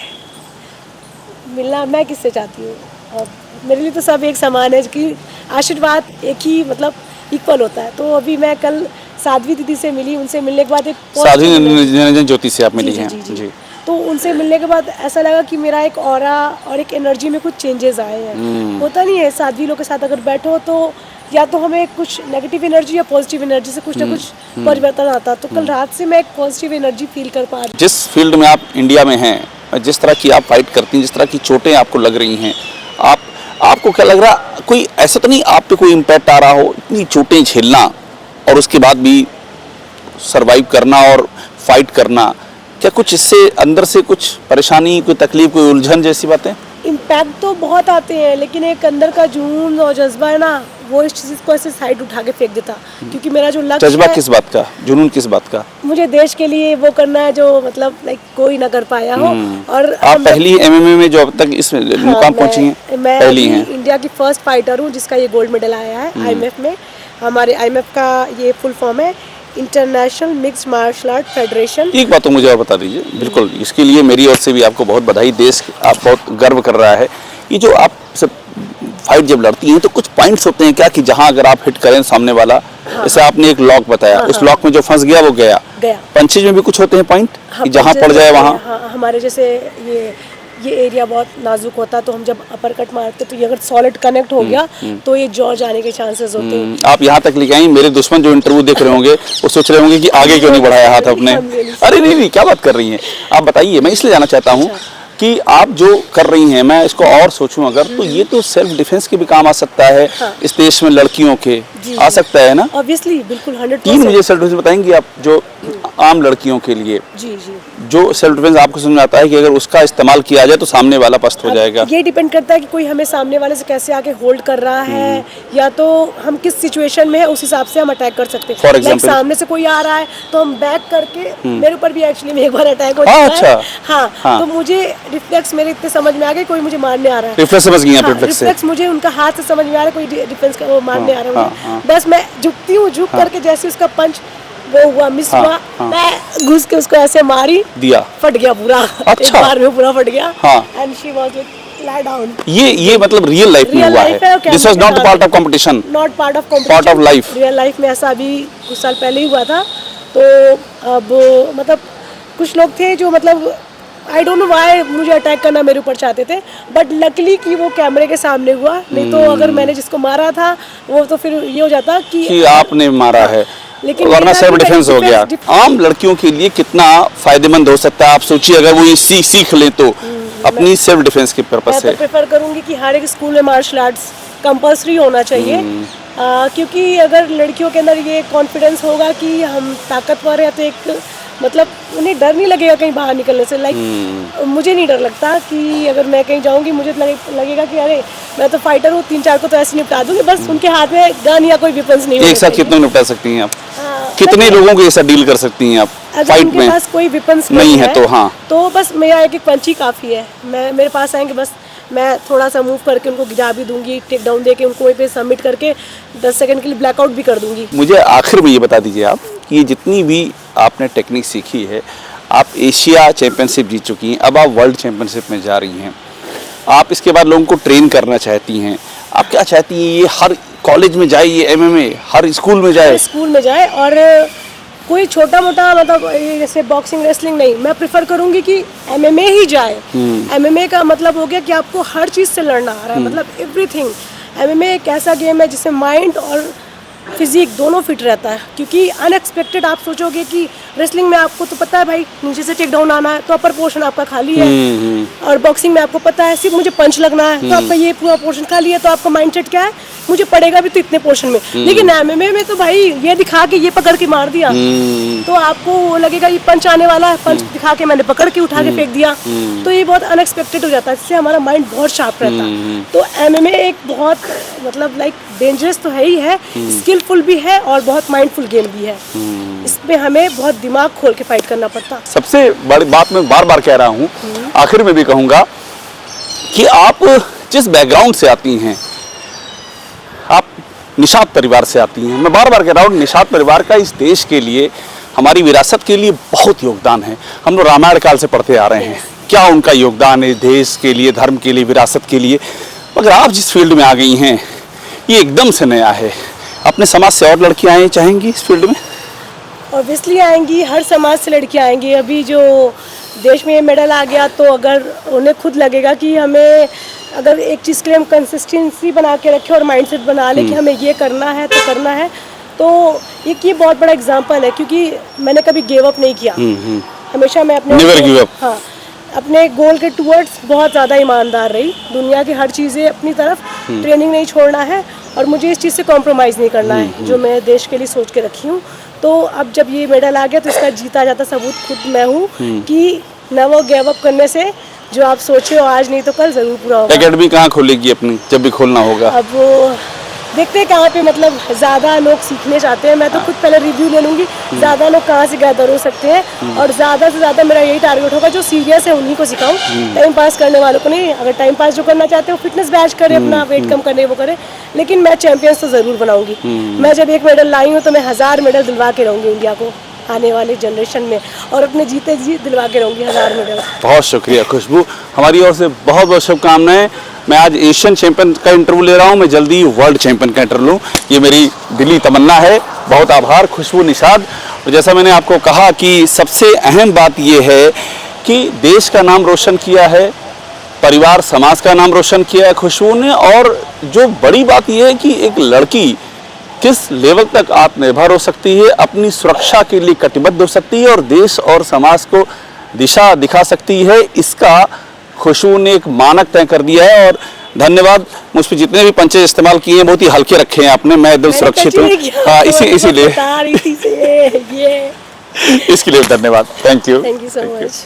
मिलना मैं किससे चाहती हूँ? मेरे लिए तो सब एक समान है कि आशीर्वाद एक ही मतलब इक्वल होता है। तो अभी मैं कल साध्वी दीदी से मिली, उनसे मिलने के बाद एक साध्वी निरंजन ज्योति से आप मिली हैं? जी। तो उनसे मिलने के बाद ऐसा लगा कि मेरा एक ऑरा और एक एनर्जी में कुछ चेंजेस आए हैं। होता नहीं है साध्वी लोग के साथ अगर बैठो तो या तो हमें कुछ नेगेटिव एनर्जी या पॉजिटिव एनर्जी से कुछ ना कुछ परिवर्तन आता। तो कल रात से मैं एक पॉजिटिव एनर्जी फील कर पा रही। जिस फील्ड में आप इंडिया में हैं, जिस तरह की आप फाइट करती हैं, जिस तरह की चोटें आपको लग रही हैं, आपको क्या लग रहा, कोई ऐसा तो नहीं आप पे कोई इम्पैक्ट आ रहा हो? इतनी चोटें झेलना और उसके बाद भी सरवाइव करना और फाइट करना, क्या कुछ इससे अंदर से कुछ परेशानी, कोई तकलीफ, कोई उलझन जैसी बातें? इम्पैक्ट तो बहुत आते हैं, लेकिन एक अंदर का जुनून और जज्बा है ना, वो इस चीज़ को ऐसे साइड उठा के फेंक देता। क्योंकि मेरा जो लक्ष्य जज्बा किस बात का, जुनून किस बात का? मुझे देश के लिए वो करना है जो मतलब लाइक कोई ना कर पाया हो। और आप पहली एमएमए में जो अब तक इस मुकाम पहुंची हैं, मैं पहली हैं। इंडिया की फर्स्ट फाइटर हूँ जिसका ये गोल्ड मेडल आया है आईएमएफ में। हमारे आईएमएफ का ये फुल फॉर्म है international mixed martial art federation. एक बात तो मुझे और बता दीजिए। बिल्कुल, इसके लिए मेरी ओर से भी आपको बहुत बधाई। देश आप बहुत गर्व कर रहा है। ये जो आप सब फाइट जब लड़ती हैं तो कुछ पॉइंट्स होते हैं क्या कि जहां अगर आप हिट करें सामने वाला, जैसे आपने एक लॉक बताया, उस लॉक में जो फंस गया वो गया। पंचेज में भी कुछ होते हैं पॉइंट कि जहां पड़ जाए वहां? हमारे जैसे ये एरिया बहुत नाजुक होता है, तो हम जब अपर कट मारते तो ये अगर सॉलिड कनेक्ट हो गया तो ये जॉ जाने के चांसेस होते हैं। आप यहाँ तक लेके आई, मेरे दुश्मन जो इंटरव्यू देख रहे होंगे वो सोच रहे होंगे कि आगे क्यों नहीं बढ़ाया हाथ अपने। अरे नहीं, क्या बात कर रही हैं आप? बताइए। मैं इसलिए जानना चाहता हूँ कि आप जो कर रही हैं, मैं इसको और सोचूं अगर, तो ये तो सेल्फ डिफेंस के भी काम आ सकता है। हाँ। इस देश में लड़कियों के जी, आ सकता है ना? ऑब्वियसली, बिल्कुल 100%। 3 मुझे सेल्फ डिफेंस बताएंगी आप जो आम लड़कियों के लिए, जी जी। जो सेल्फ डिफेंस आपको समझ में आता है कि अगर उसका इस्तेमाल किया जाए तो सामने वाला पस्त हो अब जाएगा? ये डिपेंड करता है कि कोई हमें सामने वाले से कैसे आके होल्ड कर रहा है, या तो हम किस सिचुएशन में है उस हिसाब से हम अटैक कर सकते हैं। For Like example? सामने से कोई आ रहा है तो हम बैक करके, मेरे ऊपर भी एक्चुअली में एक बार अटैक हो हाँ, चुका है। अच्छा। हाँ, हाँ। तो मुझे रिफ्लेक्स मेरे इतने समझ में आ गए, कोई मुझे मारने आ रहा है। रिफ्लेक्स समझ गई आप? हाँ, रिफ्लेक्स से रिफ्लेक्स मुझे उनका हाथ से समझ में आ रहा है, कोई डिफेंस का वो मारने आ रहा है हाँ, मुझे। हाँ। बस मैं झुकती हूँ, झुक करके जैसे उसका पंच वो हुआ, मिस हाँ, हुआ, हाँ। मैं घुस के उसको ऐसे मारी, दिया। फट गया पूरा। अच्छा। एक बार में पूरा फट गया। हाँ। And she was lie down. ये मतलब रियल लाइफ में Real हुआ life है? और दिस वाज कैमरे नॉट के पार्ट साथ। Of competition? Not part of Part of life. Real life में ऐसा अभी कुछ साल पहले ही हुआ था। तो अब मतलब कुछ लोग थे जो मतलब आई डोंट नो व्हाई मुझे अटैक करना मेरे ऊपर चाहते थे, बट लकीली कि वो कैमरे के सामने हुआ, नहीं तो अगर मैंने जिसको मारा था वो तो फिर ये हो जाता कि आपने मारा है, लेकिन वरना मेरा सेल्फ भी डिफेंस हो गया। डिफेंस- आम लड़कियों के लिए कितना फायदेमंद हो सकता है आप सोचिए, अगर वो ये सीख ले तो अपनी सेल्फ डिफेंस के पर्पज मैं से। तो प्रेफर करूंगी कि हर एक स्कूल में मार्शल आर्ट्स कंपलसरी होना चाहिए। क्योंकि अगर लड़कियों के अंदर ये कॉन्फिडेंस होगा कि हम ताकतवर हैं, तो एक मतलब उन्हें डर नहीं लगेगा कहीं बाहर निकलने से। लाइक मुझे नहीं डर लगता कि अगर मैं कहीं जाऊंगी मुझे लगेगा कि अरे मैं तो फाइटर हूँ, 3-4 को तो ऐसे निपटा दूंगी, बस उनके हाथ में गन या कोई वेपन्स नहीं एक होने साथ चाहिए। कितने निपटा सकती हैं आप? हाँ, कितने लोगों को ये सब डील कर सकती हैं आप अगर फाइट उनके में? पास कोई वेपन्स नहीं है तो हाँ। तो बस मेरा एक पंच ही काफ़ी है। मैं मेरे पास आएंगे, बस मैं थोड़ा सा मूव करके उनको गिरा भी दूंगी, टेक डाउन देके उनको वहीं पे सबमिट करके 10 सेकंड के लिए ब्लैकआउट भी कर दूंगी। मुझे आखिर में ये बता दीजिए आप कि ये जितनी भी आपने टेक्निक सीखी है, आप एशिया चैंपियनशिप जीत चुकी हैं, अब आप वर्ल्ड चैंपियनशिप में जा रही हैं, आप इसके बाद लोगों को ट्रेन करना चाहती हैं, आप क्या चाहती हैं ये हर कॉलेज में जाए, ये MMA हर स्कूल में जाए? स्कूल में जाए, और कोई छोटा मोटा मतलब ये जैसे बॉक्सिंग रेसलिंग नहीं, मैं प्रेफर करूंगी कि MMA ही जाए। MMA का मतलब हो गया कि आपको हर चीज़ से लड़ना आ रहा है, मतलब एवरीथिंग। MMA एक ऐसा गेम है जिसमें माइंड और फिजिक दोनों फिट रहता है, क्योंकि अनएक्सपेक्टेड आप सोचोगे कि रेसलिंग में आपको तो पता है भाई नीचे से टेक डाउन आना है तो अपर पोर्शन आपका खाली है, और बॉक्सिंग में आपको पता है सिर्फ मुझे पंच लगना है तो आपका ये पूरा पोर्शन खाली है, तो आपका माइंडसेट क्या है, मुझे पड़ेगा भी तो इतने पोर्शन में। लेकिन MMA में तो भाई ये दिखा के ये पकड़ के मार दिया तो आपको वो लगेगा ये पंच आने वाला है, पंच दिखा के मैंने पकड़ के उठा के फेंक दिया, तो ये बहुत अनएक्सपेक्टेड हो जाता है, इससे हमारा माइंड बहुत शार्प रहता है। तो MMA एक बहुत मतलब लाइक डेंजरस तो है ही है, स्किलफुल भी है और बहुत माइंडफुल गेम भी है। इसमें हमें बहुत दिमाग खोल के फाइट करना पड़ता। सबसे बड़ी बात मैं बार बार कह रहा हूँ, आखिर में भी कहूँगा कि आप जिस बैकग्राउंड से आती हैं, आप निषाद परिवार से आती हैं, मैं बार बार कह रहा हूँ निषाद परिवार का इस देश के लिए, हमारी विरासत के लिए बहुत योगदान है। हम लोग रामायण काल से पढ़ते आ रहे हैं क्या उनका योगदान है देश के लिए, धर्म के लिए, विरासत के लिए। मगर आप जिस फील्ड में आ गई हैं ये एकदम से नया है। अपने समाज से और लड़कियां आए चाहेंगी इस फील्ड में? ऑब्वियसली आएंगी, हर समाज से लड़कियां आएंगी। अभी जो देश में ये मेडल आ गया तो अगर उन्हें खुद लगेगा कि हमें अगर एक चीज़ के लिए हम कंसिस्टेंसी बना के रखें और माइंडसेट बना ले कि हमें ये करना है तो करना है, तो ये बहुत बड़ा एग्जांपल है। क्योंकि मैंने कभी गिव अप नहीं किया, हमेशा मैं अपने Never give up. हाँ, अपने गोल के टूवर्ड्स बहुत ज़्यादा ईमानदार रही। दुनिया की हर चीज़ें अपनी तरफ, ट्रेनिंग नहीं छोड़ना है और मुझे इस चीज़ से कॉम्प्रोमाइज़ नहीं करना है जो मैं देश के लिए सोच के रखी हूँ। तो अब जब ये मेडल आ गया तो इसका जीता जाता सबूत खुद मैं हूँ कि न वो गिव अप करने से जो आप सोचे हो आज नहीं तो कल ज़रूर पूरा होगा। एकेडमी कहाँ खोलेगी अपनी जब भी खोलना होगा? अब वो देखते हैं कहाँ पे मतलब ज़्यादा लोग सीखने चाहते हैं। मैं तो खुद पहले रिव्यू ले लूँगी ज़्यादा लोग कहाँ से गैदर हो सकते हैं, और ज़्यादा से ज़्यादा मेरा यही टारगेट होगा जो सीरियस है उन्हीं को सिखाऊं, टाइम पास करने वालों को नहीं। अगर टाइम पास जो करना चाहते हो फिटनेस बैच करे, अपना वेट कम करने वो करे, लेकिन मैं चैंपियंस तो ज़रूर बनाऊंगी। मैं जब एक मेडल लाई हूँ तो मैं 1000 मेडल दिलवा के रहूँगी इंडिया को आने वाले जनरेशन में, और अपने जीते जी दिलवा के रहूँगी 1000 मेडल। बहुत शुक्रिया खुशबू, हमारी ओर से बहुत बहुत शुभकामनाएं। मैं आज एशियन चैंपियन का इंटरव्यू ले रहा हूं, मैं जल्दी ही वर्ल्ड चैंपियन का इंटरव्यू लूं, ये मेरी दिली तमन्ना है। बहुत आभार खुशबू निषाद। और जैसा मैंने आपको कहा कि सबसे अहम बात ये है कि देश का नाम रोशन किया है, परिवार समाज का नाम रोशन किया है खुशबू ने, और जो बड़ी बात यह है कि एक लड़की किस लेवल तक आत्मनिर्भर हो सकती है, अपनी सुरक्षा के लिए कटिबद्ध हो सकती है और देश और समाज को दिशा दिखा सकती है, इसका खुशबू ने एक मानक तय कर दिया है। और धन्यवाद, मुझ पे जितने भी पंचे इस्तेमाल किए हैं बहुत ही हल्के रखे हैं आपने, मैं एकदम सुरक्षित हूँ। हाँ, इसीलिए ये इसके लिए धन्यवाद। Thank you. Thank you so much.